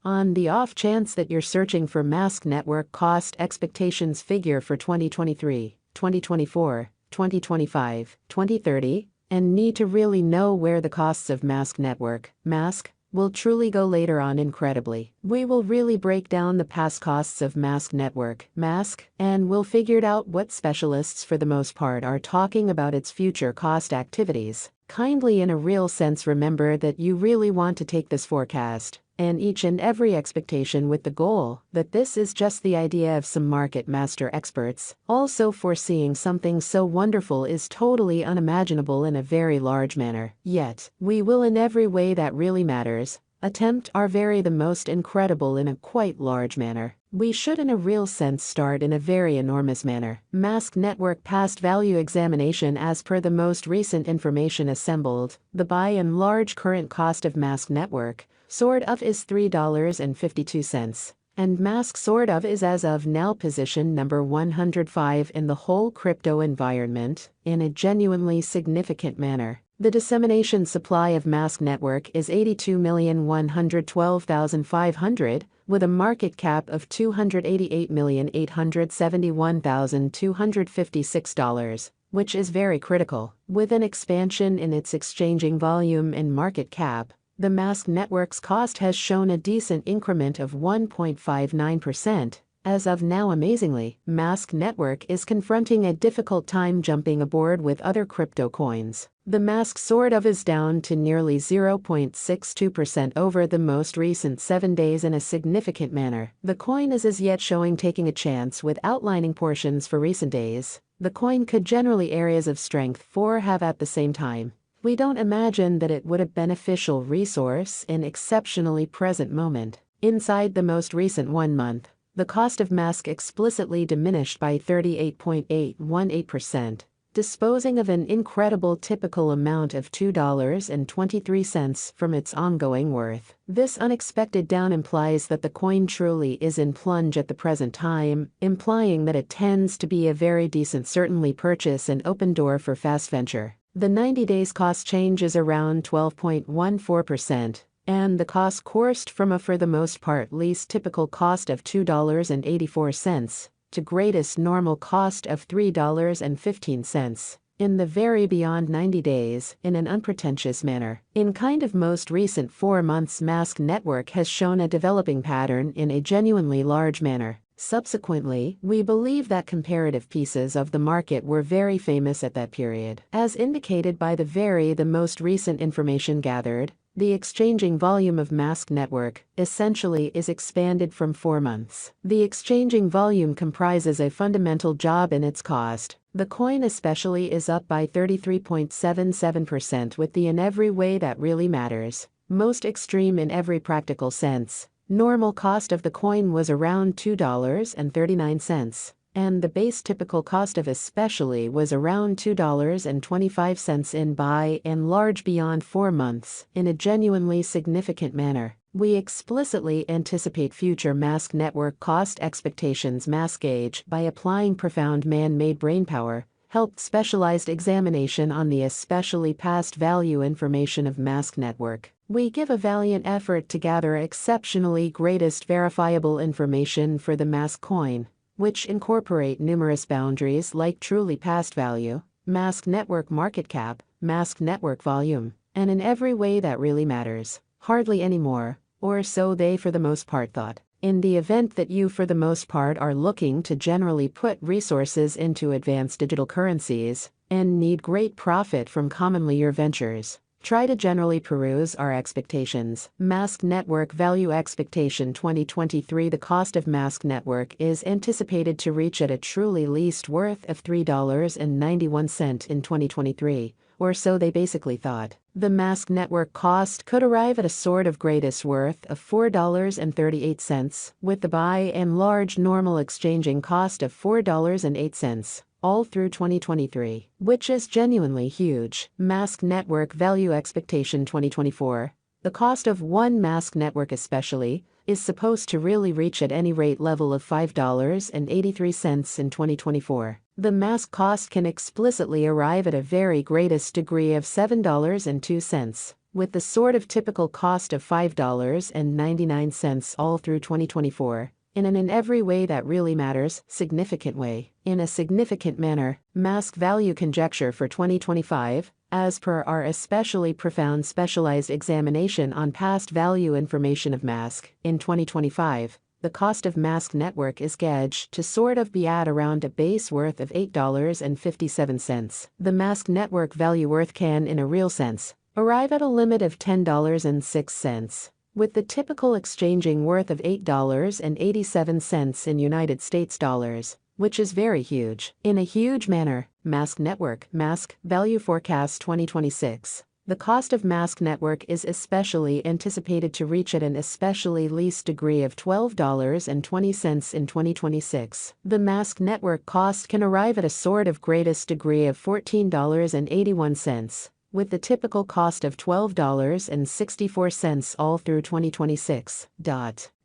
On the off chance that you're searching for mask network cost expectations figure for 2023, 2024, 2025, 2030, and need to really know where the costs of mask network, mask, will truly go later on incredibly. We will really break down the past costs of mask network, mask, and we'll figure out what specialists for the most part are talking about its future cost activities. Kindly in a real sense remember that you really want to take this forecast and each and every expectation with the goal that this is just the idea of some market master experts. Also foreseeing something so wonderful is totally unimaginable in a very large manner. Yet, we will in every way that really matters, attempt our very the most incredible in a quite large manner. We should in a real sense start in a very enormous manner. Mask network past value examination as per the most recent information assembled, the by and large current cost of mask network sort of is $3.52, and mask sort of is as of now position number 105 in the whole crypto environment in a genuinely significant manner. The dissemination supply of mask network is 82,112,500, with a market cap of $288,871,256, which is very critical. With an expansion in its exchanging volume and market cap, the mask network's cost has shown a decent increment of 1.59%. As of now, amazingly, mask network is confronting a difficult time jumping aboard with other crypto coins. The mask sort of is down to nearly 0.62% over the most recent 7 days in a significant manner. The coin is as yet showing taking a chance with outlining portions for recent days. The coin could generally areas of strength for have at the same time. We don't imagine that it would a beneficial resource in exceptionally present moment. Inside the most recent 1 month, the cost of mask explicitly diminished by 38.818%, disposing of an incredible typical amount of $2.23 from its ongoing worth. This unexpected down implies that the coin truly is in plunge at the present time, implying that it tends to be a very decent certainly purchase and open door for fast venture. The 90 days cost change is around 12.14%, and the cost coursed from a for the most part least typical cost of $2.84 to greatest normal cost of $3.15 in the very beyond 90 days in an unpretentious manner. In kind of most recent 4 months, mask network has shown a developing pattern in a genuinely large manner. Subsequently, we believe that comparative pieces of the market were very famous at that period. As indicated by the most recent information gathered, the exchanging volume of mask network essentially is expanded from 4 months. The exchanging volume comprises a fundamental job in its cost. The coin especially is up by 33.77% with the in every way that really matters, most extreme in every practical sense. Normal cost of the coin was around $2.39, and the base typical cost of especially was around $2.25 in by and large beyond 4 months in a genuinely significant manner. We explicitly anticipate future mask network cost expectations mask gauge by applying profound man-made brainpower, helped specialized examination on the especially past value information of mask network. We give a valiant effort to gather exceptionally greatest verifiable information for the mask coin, which incorporate numerous boundaries like truly past value, mask network market cap, mask network volume, and in every way that really matters. Hardly any more, or so they for the most part thought. In the event that you for the most part are looking to generally put resources into advanced digital currencies and need great profit from commonly your ventures, try to generally peruse our expectations. Mask network value expectation 2023. The cost of mask network is anticipated to reach at a truly least worth of $3.91 in 2023, or so they basically thought. The mask network cost could arrive at a sort of greatest worth of $4.38, with the by and large normal exchanging cost of $4.08. All through 2023, which is genuinely huge. Mask network value expectation 2024. The cost of one mask network especially is supposed to really reach at any rate level of $5.83 in 2024. The mask cost can explicitly arrive at a very greatest degree of $7.02, with the sort of typical cost of $5.99 all through 2024, in an every way that really matters, significant way, in a significant manner, mask value conjecture for 2025, as per our especially profound specialized examination on past value information of mask, in 2025. The cost of mask network is gauged to sort of be at around a base worth of $8.57. The mask network value worth can, in a real sense, arrive at a limit of $10.06, with the typical exchanging worth of $8.87 in United States dollars, which is very huge. In a huge manner, mask network, mask value forecast 2026. The cost of mask network is especially anticipated to reach at an especially least degree of $12.20 in 2026. The mask network cost can arrive at a sort of greatest degree of $14.81, with the typical cost of $12.64 all through 2026.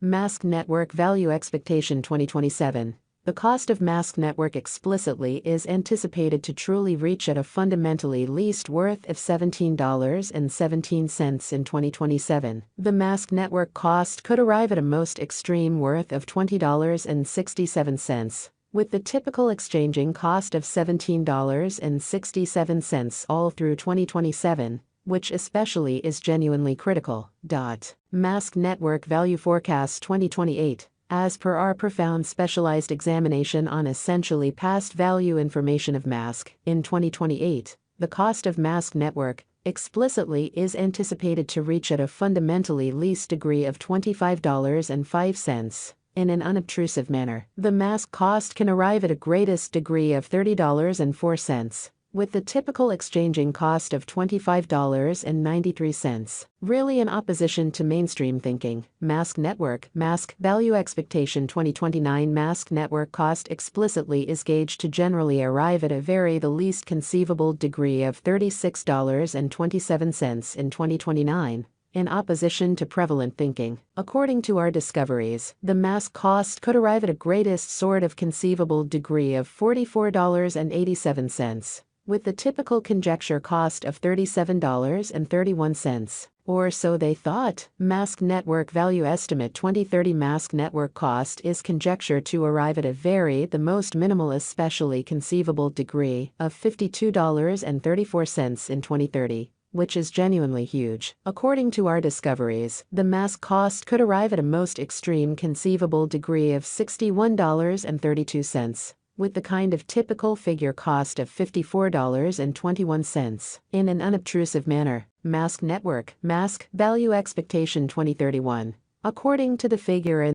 Mask network value expectation 2027. The cost of mask network explicitly is anticipated to truly reach at a fundamentally least worth of $17.17 in 2027. The mask network cost could arrive at a most extreme worth of $20.67, with the typical exchanging cost of $17.67 all through 2027, which especially is genuinely critical. Mask network value forecast 2028. As per our profound specialized examination on essentially past value information of mask, in 2028, the cost of mask network explicitly is anticipated to reach at a fundamentally least degree of $25.05. In an unobtrusive manner, the mask cost can arrive at a greatest degree of $30.04, with the typical exchanging cost of $25.93. Really in opposition to mainstream thinking, mask network, mask value expectation 2029 mask network cost explicitly is gauged to generally arrive at a very the least conceivable degree of $36.27 in 2029. In opposition to prevalent thinking, according to our discoveries, the mask cost could arrive at a greatest sort of conceivable degree of $44.87, with the typical conjecture cost of $37.31, or so they thought. Mask network value estimate 2030 mask network cost is conjectured to arrive at a very the most minimal especially conceivable degree of $52.34 in 2030. Which is genuinely huge. According to our discoveries, the mask cost could arrive at a most extreme conceivable degree of $61.32, with the kind of typical figure cost of $54.21. In an unobtrusive manner, mask network, mask value expectation 2031. According to the figure in